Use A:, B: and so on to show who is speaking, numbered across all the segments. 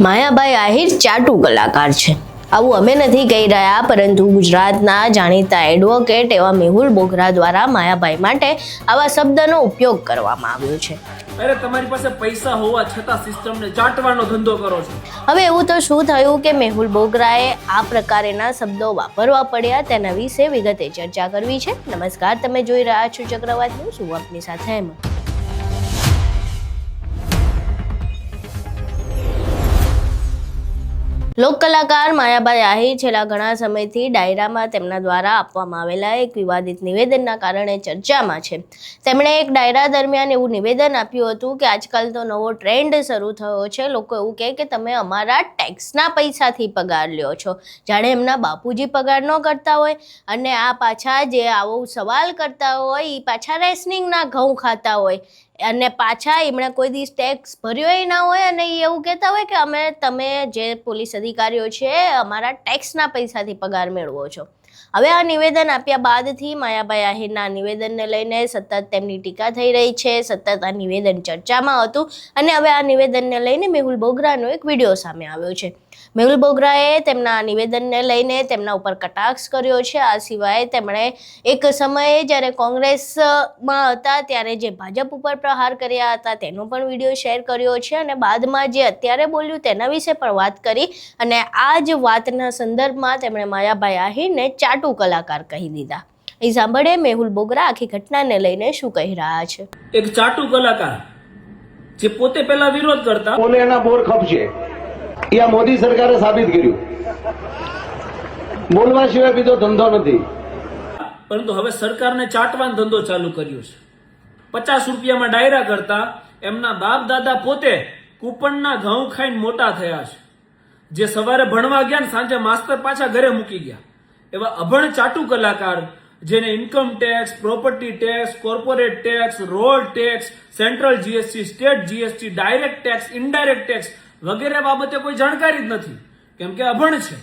A: માયાભાઈ આહિર ચાટુ કલાકાર છે. આવું અમે નથી કહી રહ્યા, પરંતુ ગુજરાતના જાણીતા એડવોકેટ એવા મેહુલ બોગરા દ્વારા માયાભાઈ માટે આવા શબ્દનો ઉપયોગ કરવામાં આવ્યો છે.
B: અરે તમારી પાસે પૈસા હોવા છતાં સિસ્ટમને ચાટવાનો ધંધો કરો છો.
A: હવે એવું તો શું થયું કે મેહુલ બોગરાએ આ પ્રકારના શબ્દો વાપરવા પડ્યા, તેના વિશે વિગતે ચર્ચા કરવી છે. નમસ્કાર, તમે જોઈ રહ્યા છો ચક્રવાત ન્યૂઝ. હું આપની સાથે હેમંત. લોક કલાકાર માયાભાઈ આહિર છેલ્લા ઘણા સમયથી ડાયરામાં તેમના દ્વારા આપવામાં આવેલા એક વિવાદિત નિવેદનના કારણે ચર્ચામાં છે. તેમણે એક ડાયરા દરમિયાન એવું નિવેદન આપ્યું હતું કે આજકાલ તો નવો ટ્રેન્ડ શરૂ થયો છે. લોકો એવું કહે કે તમે અમારા ટેક્સના પૈસાથી પગાર લ્યો છો, જાણે એમના બાપુજી પગાર ન કરતા હોય, અને આ પાછા જે આવો સવાલ કરતા હોય એ પાછા રેશનિંગના ઘઉં ખાતા હોય, અને પાછા એમણે કોઈ દિવસ ટેક્સ ભર્યો ના હોય, અને એ એવું કહેતા હોય કે તમે જે પોલીસ અધિકારીઓ છે અમારા ટેક્સના પૈસાથી પગાર મેળવો છો. હવે આ નિવેદન આપ્યા બાદથી માયાભાઈ આહિરના નિવેદનને લઈને સતત તેમની ટીકા થઈ રહી છે. સતત આ નિવેદન ચર્ચામાં હતું, અને હવે આ નિવેદનને લઈને મેહુલ બોગરાનો એક વિડીયો સામે આવ્યો છે. મેહુલ બોગરાએ તેમના નિવેદનને લઈને તેમના ઉપર કટાક્ષ કર્યો છે. આ સિવાય તેમણે એક સમયે જ્યારે કોંગ્રેસમાં હતા ત્યારે જે ભાજપ ઉપર પ્રહાર કર્યા હતા તેનો પણ વિડીયો શેર કર્યો છે, અને બાદમાં જે અત્યારે બોલ્યું તેના વિશે પણ વાત કરી. અને આ જ વાતના સંદર્ભમાં તેમણે માયાભાઈ આહિરને ચાટુ કલાકાર કહી દીધા. એ સાંભળે મેહુલ બોગરા આખી ઘટનાને લઈને શું કહી રહ્યા છે.
B: એક ચાટુ કલાકાર જે પોતે પહેલા વિરોધ કરતા,
C: કોને એના બોર ખપશે એ આ મોદી સરકારે સાબિત કર્યું. બોલવા સિવાય બીજો ધંધો નથી.
B: પરંતુ હવે સરકારને ચાટવાનો ધંધો ચાલુ કર્યો છે. 50 રૂપિયામાં ડાયરા કરતા એમના બાપ દાદા પોતે કૂપનના ઘઉં ખાઈને મોટા થયા છે. જે સવારે ભણવા ગયા ને સાંજે માસ્તર પાછા ઘરે મૂકી ગયા, એવા અભણ ચાટુ કલાકાર જેને income tax, property tax, corporate tax, road tax, central GST, state GST, direct tax, indirect tax વગેરે બાબતે કોઈ જાણકારી જ નથી, કેમ કે અભણ છે.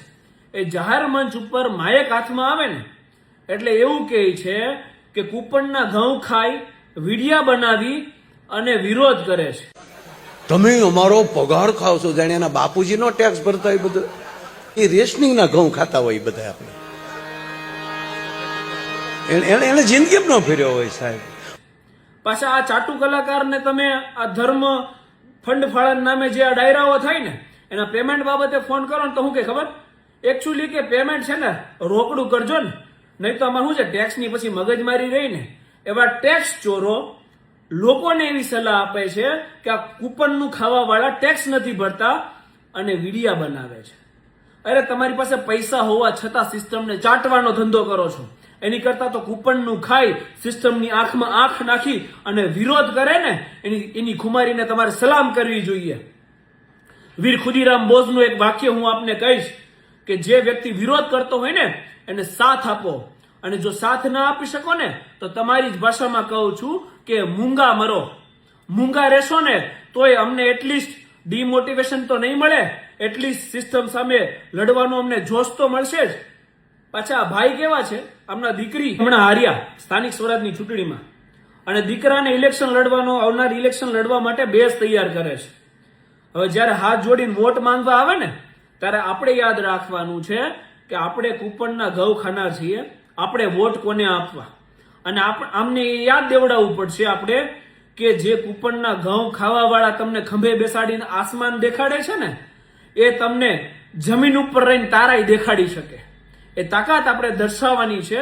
B: એ જાહેર મંચ ઉપર માયક હાથમાં આવે ને એટલે એવું કહે છે કે કૂપનના ઘઉં ખાઈ વિડિયા બનાવી અને વિરોધ કરે છે.
D: તમે અમારો પગાર ખાવ છો, જાણે એના બાપુજીનો ટેક્સ ભરતા હોય. બધું એ રેશનિંગના ઘઉં ખાતા હોય બધા. આપણે એને જિંદગી ન ફેર્યો હોય સાહેબ.
B: પાછા આ ચાટુ કલાકારને તમે આ ધર્મ ફંડ ફાળાના નામે જે આ ડાયરાઓ થાય ને એના પેમેન્ટ બાબતે ફોન કરો ને તો શું કે ખબર, એકચ્યુઅલી કે પેમેન્ટ છે ને રોકડું કરજો ને, નહીં તો અમારે શું છે ટેક્સની પછી મગજમારી રહી ને. એવા ટેક્સ ચોરો લોકોને એવી સલાહ આપે છે કે આ કૂપનનું ખાવા વાળા ટેક્સ નથી ભરતા અને વિડિયા બનાવે છે. અરે તમારી પાસે પૈસા હોવા છતાં સિસ્ટમને ચાટવાનો ધંધો કરો છો. એની કરતા તો કૂપનનું ખાઈ સિસ્ટમની આંખમાં આંખ નાખી અને વિરોધ કરે ને એની ખુમારીને તમારે સલામ કરવી જોઈએ. વીર ખુદીરામ બોઝનું એક વાક્ય હું આપને કહીશ કે જે વ્યક્તિ વિરોધ કરતો હોય ને એને સાથ આપો, અને જો સાથ ના આપી શકો ને તો તમારી જ ભાષામાં કહું છું કે મૂંગા મરો. મૂંગા રહેશો ને તોય અમને એટલીસ્ટ ડિમોટિવેશન તો નહીં મળે, એટલીસ્ટ સિસ્ટમ સામે લડવાનો અમને જોશ તો મળશે જ. પાછા આ ભાઈ કેવા છે, આમના દીકરી હમણાં હાર્યા સ્થાનિક સ્વરાજની ચૂંટણીમાં, અને દીકરાને ઇલેક્શન લડવાનો, આવનાર ઇલેક્શન લડવા માટે બેઝ તૈયાર કરે છે. હવે જ્યારે હાથ જોડીને વોટ માંગવા આવે ને ત્યારે આપણે યાદ રાખવાનું છે કે આપણે કૂપનના ઘઉં ખાનાર છીએ. આપણે વોટ કોને આપવા, અને આમને યાદ દેવડાવવું પડશે આપણે કે જે કૂપનના ઘઉં ખાવા વાળા તમને ખંભે બેસાડીને આસમાન દેખાડે છે ને એ તમને જમીન ઉપર રહીને તારાય દેખાડી શકે. એ તાકાત આપણે દર્શાવવાની છે.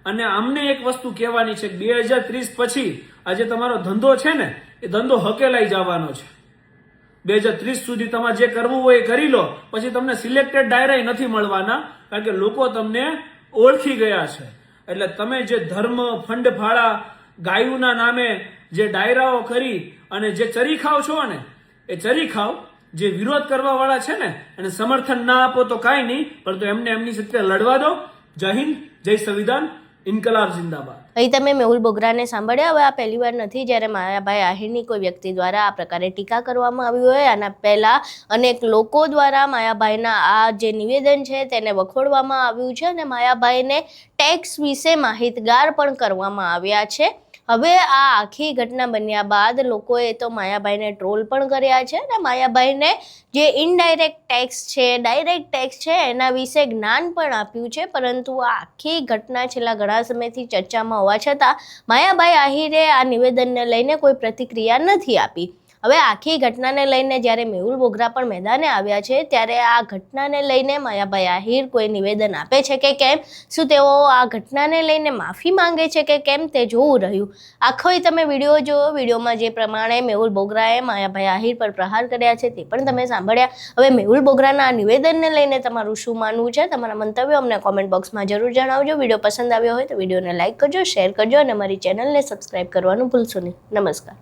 B: અને અમને એક વસ્તુ કહેવાની છે, 2030 પછી આ જે તમારો ધંધો છે ને એ ધંધો હકેલાઈ જવાનો છે. 2030 સુધી તમારે જે કરવું હોય એ કરી લો, પછી તમને સિલેક્ટેડ ડાયરા નથી મળવાના, કારણ કે લોકો તમને ઓળખી ગયા છે. એટલે તમે જે ધર્મ ફંડ ફાળા ગાયુના નામે જે ડાયરાઓ કરી અને જે ચરી ખાવ છો ને એ ચરી ખાવ. જે વિરોધ કરવા વાળા છે ને એને સમર્થન ના આપો તો કાંઈ નહીં, પરંતુ એમને એમની સાથે લડવા દો. જય હિન્દ, જય સંવિધાન, ઇન્કલાબ જિંદાબાદ.
A: અહીં તમે મેહુલ બોગરાને સાંભળ્યા. હવે આ પહેલીવાર નથી જ્યારે માયાભાઈ આહિરની કોઈ વ્યક્તિ દ્વારા આ પ્રકારે ટીકા કરવામાં આવી હોય. આના પહેલાં અનેક લોકો દ્વારા માયાભાઈના આ જે નિવેદન છે તેને વખોડવામાં આવ્યું છે અને માયાભાઈને ટેક્સ વિશે માહિતગાર પણ કરવામાં આવ્યા છે. હવે આ આખી ઘટના બન્યા બાદ લોકોએ તો માયાભાઈને ટ્રોલ પણ કર્યા છે અને માયાભાઈને જે ઇનડાયરેક્ટ ટેક્સ છે, ડાયરેક્ટ ટેક્સ છે એના વિશે જ્ઞાન પણ આપ્યું છે. પરંતુ આ આખી ઘટના છેલ્લા ઘણા સમયથી ચર્ચામાં હોવા છતાં માયાભાઈ આહિરે આ નિવેદનને લઈને કોઈ પ્રતિક્રિયા નથી આપી. હવે આખી ઘટનાને લઈને જ્યારે મેહુલ બોગરા પણ મેદાને આવ્યા છે ત્યારે આ ઘટનાને લઈને માયાભાઈ આહિર કોઈ નિવેદન આપે છે કે કેમ, શું તેઓ આ ઘટનાને લઈને માફી માંગે છે કે કેમ, તે જોવું રહ્યું. આખો તમે વિડીયો જુઓ. વિડીયોમાં જે પ્રમાણે મેહુલ બોગરાએ માયાભાઈ આહિર પર પ્રહાર કર્યા છે તે પણ તમે સાંભળ્યા. હવે મેહુલ બોગરાના આ નિવેદનને લઈને તમારું શું માનવું છે? તમારા મંતવ્યો અમને કોમેન્ટ બોક્સમાં જરૂર જણાવજો. વિડીયો પસંદ આવ્યો હોય તો વિડીયોને લાઇક કરજો, શેર કરજો અને અમારી ચેનલને સબસ્ક્રાઇબ કરવાનું ભૂલશો નહીં. નમસ્કાર.